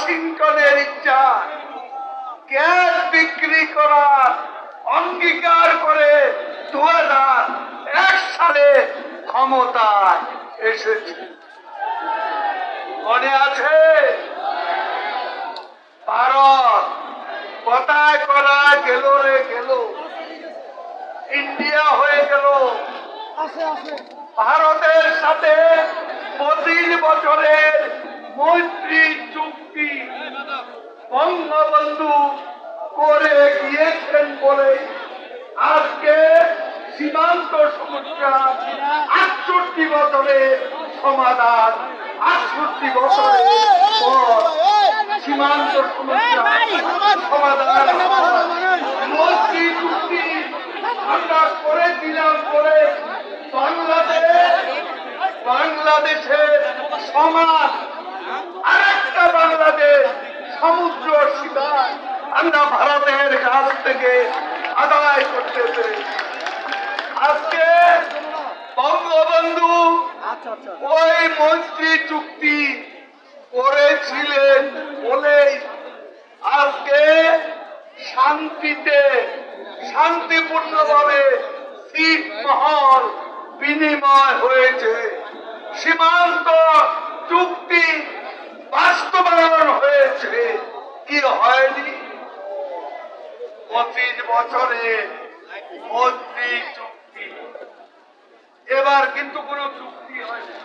ওয়াশিংটনের ইচ্ছা গ্যাস বিক্রি করার অঙ্গীকার করে 2001 সালে ক্ষমতায় এসেছে। মনে আছে? ভারত কথায় করা গেল রে গেল, ইন্ডিয়া হয়ে গেল। ভারতের সাথে 25 বছরের মৈত্রী চুক্তি বঙ্গবন্ধু করে গিয়েছেন বলে আজকে সীমান্ত সমস্যা 68 বছরের সমাধান। 68 বছরের পর সীমান্ত সমস্যা সমাধান। মৈত্রী চুক্তি আমরা করেছিলাম বলে বাংলাদেশের সমাজ আরেকটা বাংলাদেশ সমুদ্র সীমায় আমরা ভারতের কাছ থেকে আদায় করতে পেরেছি। আজকে বঙ্গবন্ধু ওই মৈত্রী চুক্তি করেছিলেন বলেই আজকে শান্তিপূর্ণভাবে ছিটমহল বিনিময় হয়েছে। সীমান্ত চুক্তি বাস্তবায়ন হয়েছে, কি হয়নি? 25 বছরে মৈত্রী চুক্তি, এবার কিন্তু কোনো চুক্তি হয়নি।